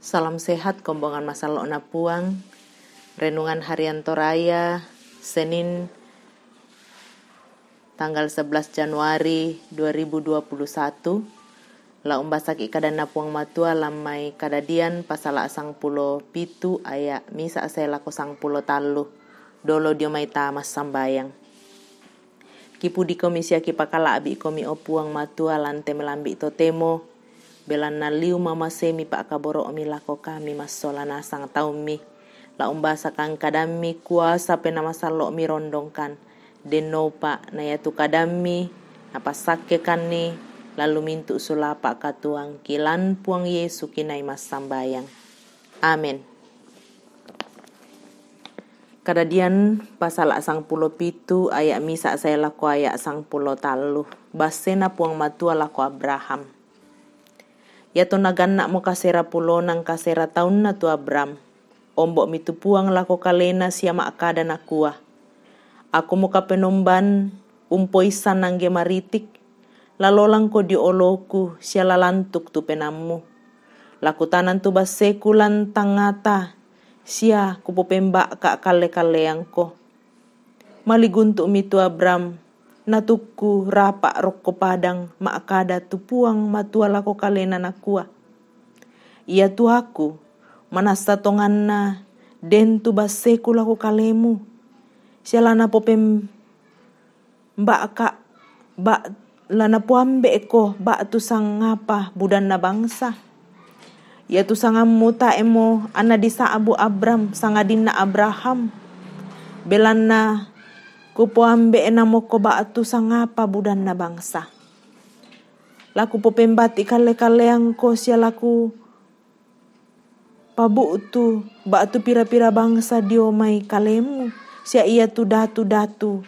Salam sehat kombongan masalo na puang. Renungan harian Toraya Senin tanggal 11 Januari 2021. La umbasak ikadan na puang matua lamai kadadian pasal asang pulo pitu aya misa asela kosang pulo talu dolo dio mai tamas sambayang. Kipu di komisi akipakala abi komi opuang matua lante melambi totemo belan na liu mama semi pa akaboro omilako kami masolana sang taumi la umbasa kang kadami kuasa pena masalo mi rondongkan denopa na yatu kadami napasake kani lalu mintu sulapa katuang kilan puang Yesu kinai mas sambayang. Amin. Kadadian pasal asang pulo pitu ayak misa saya lako ayak sang pulo talu basena puang matua lako Abraham. Yato naganak mo kasera pulo nang kasera taun na tu Abram. Ombok mitu puang lako kalena siya maakada na kuah. Ako mo kapenomban umpoisan nang gemaritik. Lalolang ko di oloku siya lalantuk tu penamu. Lakutanan tu basekulan tangata siya kupopemba ka kale-kaleang ko. Maliguntuk mitu Abram. Natuku rapa rokko padang maakada tupuang matua lako kalena nakua. Ia tu aku manasa tonganna den tu baseku lako kalemu. Sialana popem mbak lana puambe eko bak tu sang ngapa budan na bangsa. Ia tu sangam muta emo ana disa abu Abram sangadin na Abraham. Belana kupo ambe enamo ko baatu sangapa budan na bangsa. Laku popembati kale-kaleang ko siya laku pabutu baatu pira-pira bangsa dio may kalemu. Siya iya tu datu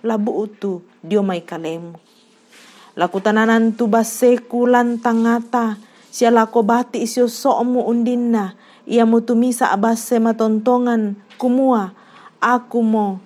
labu utu dio may kalemu. Laku tananan tu baseku lantangata siya laku bati isyo soomu undinna. Ia mo tumisa abase matontongan kumua aku mo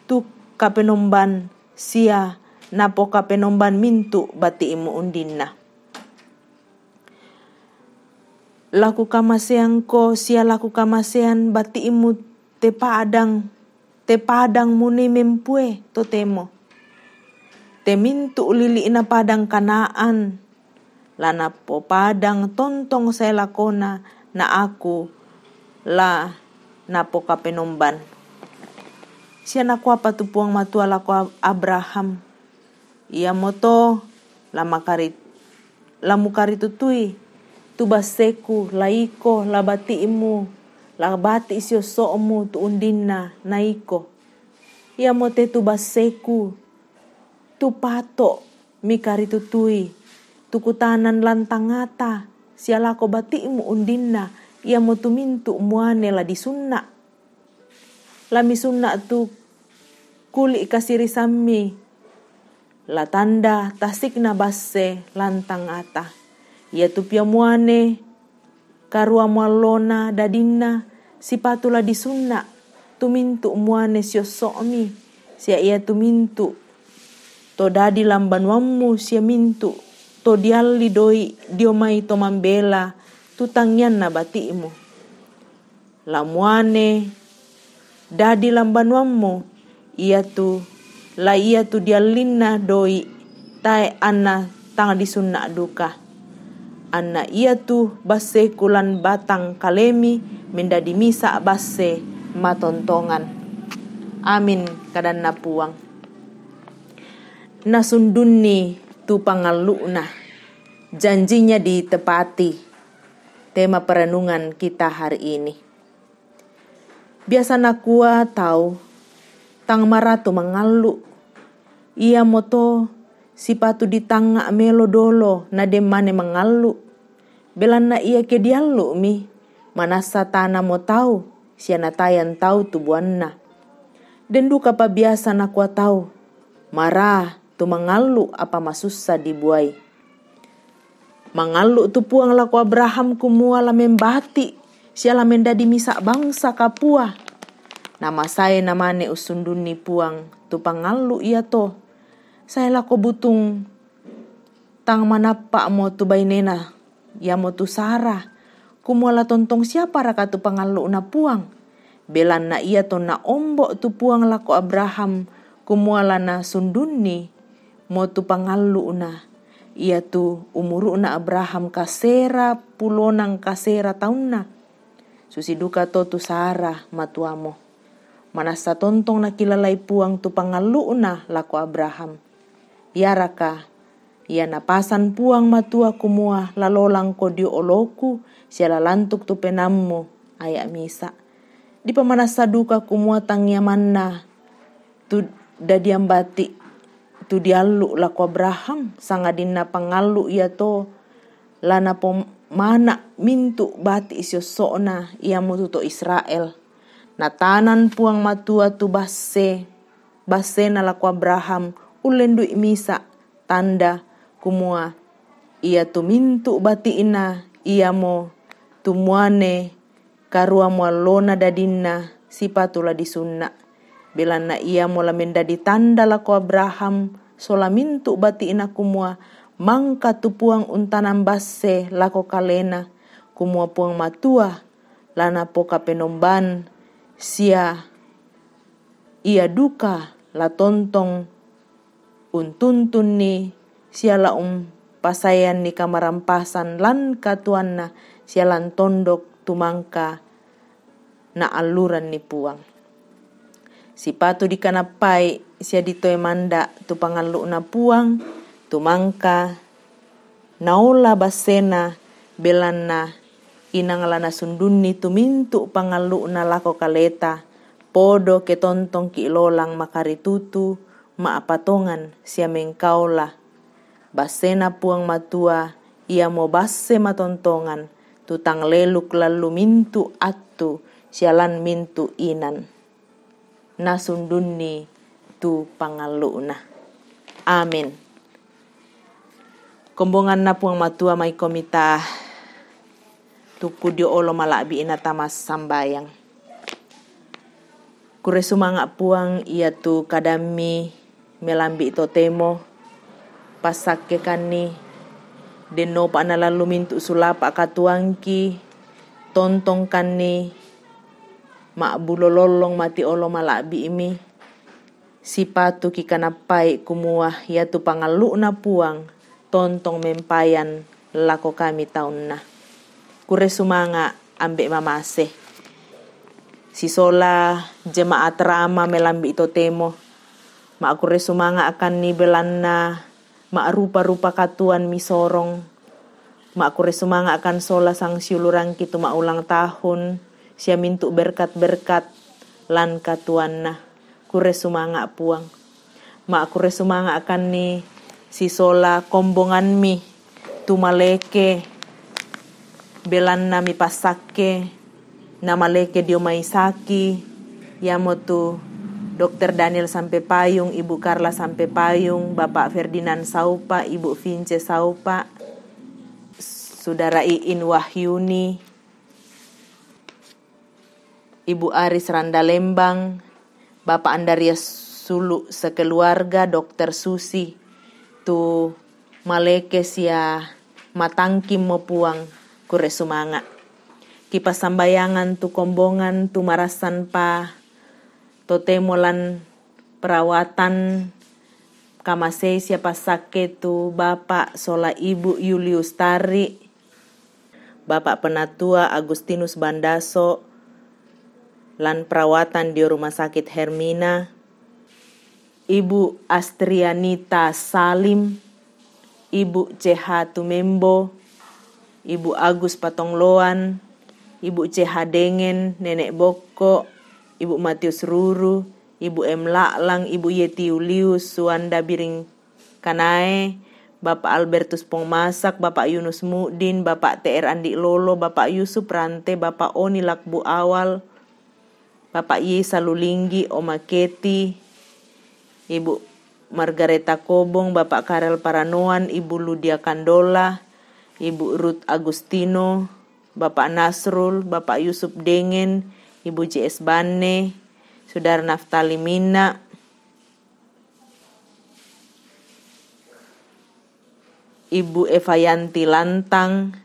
tu kapenomban sia napo kapenomban mintu bati imu undinna. Laku kamasean ko sia laku kamasean bati imu te padang muni mempue totemo. Te mintu lili ina padang Kanaan. Lana po padang tontong saya lakona na aku la napo kapenomban. Siya nakuha patupuang matua lako Abraham. Ia moto lamukari tutui. Tubaseku laiko labati imu. Labati isyo soomu tu undina naiko. Ia mote tubaseku. Tupato mikari tutui. Tukutanan lantangata. Siya lako bati imu undina. Ia motu mintu muane la disunna. Lami sunna tu kuli kasiri sami. La tanda tasik na basse lantang ata. Ia tu piamuane karua mualona dadinna sipatula disunna. Tumintu muane sio somi. Sia ia tumintu. To dadi lamban wammu sia mintu. To dialli doi diomai to mambela. Tutangyan na batimu. La muane dadi lambanuammo ia tu dialinna doi tae anna tanga disunna duka anna ia tu basse kulan batang kalemi mendadi misa basse matontongan. Amin kadan na puang nasundunni tu pangaluna janjinya ditepati. Tema perenungan kita hari ini. Biasa nakua tahu tang maratu mangalu. Ia moto sipatu di tanga melo dolo na demane mangalu. Belan na ia ke dialu mi manasa tana mo tahu siya natayan tahu tubuanna. Den duka pa biasa nakua tahu marah tu mangalu apa masusa dibuai. Mangalu tu puang laku Abraham kumua la membati. Siala mendadi misa bangsa kapua. Nama saya namane usunduni puang tu pangalu ia to. Saya lako butung tang manapa mo tu bainena. Ya mo tu Sarah. Kumuala tontong siapa raka tu pangalu na puang. Belan na iya to na ombok tu puang lako Abraham. Kumuala na sundunni mo tu pangalu na. Ia tu umuru na Abraham kasera pulonang kasera taunna. Susi duka to tu Sarah matuamo. Manasa tontong na kilalay puang tu pangalu na lako Abraham. Ya raka, ia napasan puang matua kumua lalolang ko dio oloku siya lalantuk tu penammo ayak misa. Di pamanasa duka kumua tangyaman na tu dadiam bati tu dialu lako Abraham sangadin na pangalu ia to lana mana mintu bati isyo soona ia mutu to Israel. Natanan puang matua tu base na lako Abraham ulendu misa tanda kumua ia tu mintu bati ina ia mo tumuane karua mualona dadinna sipatula disunna belana ia mo lamenda di tanda lako Abraham sola mintu bati ina kumua mangka tu puang untanam base lako kalena kumua puang matua lana poka penomban sia ia duka la tontong untuntun ni sia la pasayan ni kamarampasan lan katuanna sia lan tondok tumangka na aluran ni puang. Sipatu di kanapai sia ditoy manda tu pangalu na puang tumangka naola basena belanna inangalana sundunni tumintu pangalu na lako kaleta podo ke tontong ki lolang makaritutu maapatongan sia mengkaula basena puang matua ia mo basse matontongan tutang leluk lalu mintu atu sialan mintu inan na sundunni tu pangalu na. Amin. Kombongan na puang matua may komita tuku dio olo malabi ina tamas sambayang. Kure sumanga puang ia tu kadami melambi ito temo pasakke kani deno pa na lalu mintu sulapa katuangki tontong kani maabulololong mati olo malabi imi sipatu ki kanapai kumua ia tu pangalu na puang tontong mempayan lako kami taun na. Kure sumanga ambek mamase. Si sola jemaat rama melambi ito temo. Ma kure sumanga akan ni belanna ma rupa-rupa katuan misorong. Ma kure sumanga akan sola sang siulurang kitu ma ulang tahun. Sia mintu berkat-berkat lan katuan na. Kure sumanga puang. Ma kure sumanga akan ni si sola kombongan mi tumaleke belan nami pasake namaleke dio maisaki yamo tu Dr. Daniel sampai payung, Ibu Carla sampai payung, Bapak Ferdinand Saupa, Ibu Vince Saupa, Saudara Iin Wahyuni, Ibu Aris Randa Lembang, Bapak Andaria Sulu sekeluarga, Dr. Susi tu maleke sia matangkim mo puang kure sumanga. Kipas sambayangan tu kombongan tu marasan pa totemolan perawatan kamasei siapa sakit tu Bapak sola Ibu Julius Tari, Bapak Penatua Agustinus Bandaso lan perawatan di Rumah Sakit Hermina, Ibu Astrianita Salim, Ibu CH Tumembo, Ibu Agus Patongloan, Ibu CH Dengen, Nenek Boko, Ibu Matius Ruru, Ibu M. Laklang, Ibu Yeti Julius, Suanda Biring Kanae, Bapak Albertus Pongmasak, Bapak Yunus Mudin, Bapak TR Andi Lolo, Bapak Yusuf Rante, Bapak Oni Lakbu Awal, Bapak Yesa Lulinggi, Oma Keti, Ibu Margareta Kobong, Bapak Karel Paranoan, Ibu Ludia Kandola, Ibu Ruth Agustino, Bapak Nasrul, Bapak Yusuf Dengen, Ibu JS Bane, Saudara Naftali Mina, Ibu Eva Yanti Lantang,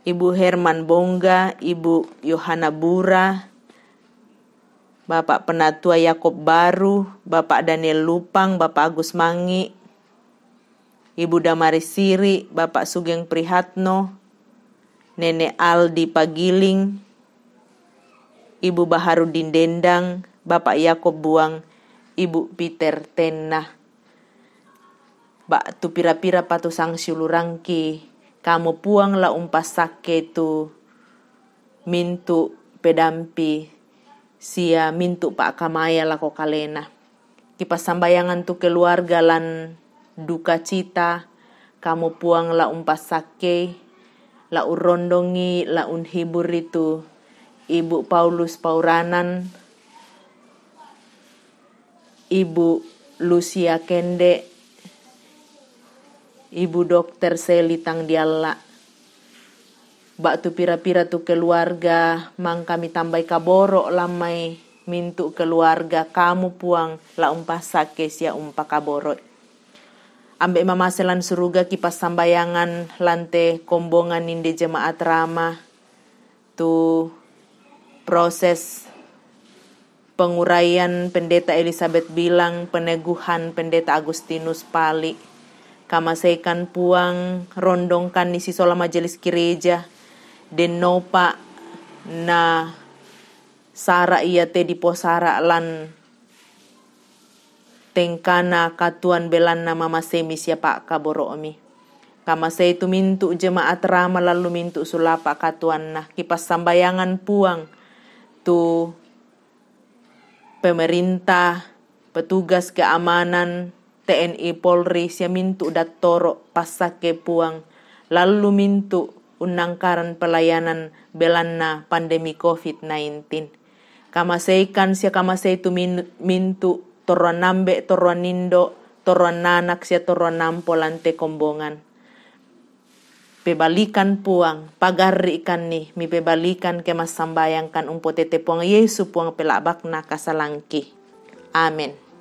Ibu Herman Bongga, Ibu Yohana Bura, Bapak Penatua Yakob Baru, Bapak Daniel Lupang, Bapak Agus Mangi, Ibu Damaris Siri, Bapak Sugeng Prihatno, Nenek Aldi Pagiling, Ibu Baharudin Dendang, Bapak Yakob Buang, Ibu Peter Tenah. Bak tu pira-pira patu sang siulurangki, kamu puang la umpas sake tu mintu pedampi sia mintu pak kamaya lako kalena. Kipas sambayangan tu keluarga lan duka cita, kamu puang la umpas sake, la urondongi, la unhibur itu Ibu Paulus Pauranan, Ibu Lucia Kende, Ibu Dokter Seli Tangdialla. Bak tu pira-pira tu keluarga, mang kami tambai kaboro lamai mintu keluarga, kamu puang la umpas sake sia umpa kaboro. Ambek mamaselan suruga kipas sambayangan lante kombongan inde jemaat Rama tu proses penguraian Pendeta Elizabeth Bilang, peneguhan Pendeta Agustinus Pali, kamasekan puang rondongkan isi sola majelis gereja den nopa na sara iya te di posara lan tengkana katuan belan na mama semi siapa kaboro omi. Kamasei tu mintu jemaat Rama lalu mintu sulapa katuan nah kipas sambayangan puang tu pemerintah, petugas keamanan, TNI Polri sia mintu dattoro pasake puang lalu mintu unangkaran pelayanan belanna pandemi COVID-19. Kamaseikan sia kamasei tu mintu toruan nambe, toruan nindo, toruan nanak sia toruan nampo lante kombongan. Pebalikan puang, pagarikan nih, mi pebalikan kemas sambayangkan umpotete puang Yesu puang pelabak na kasalangki. Amin.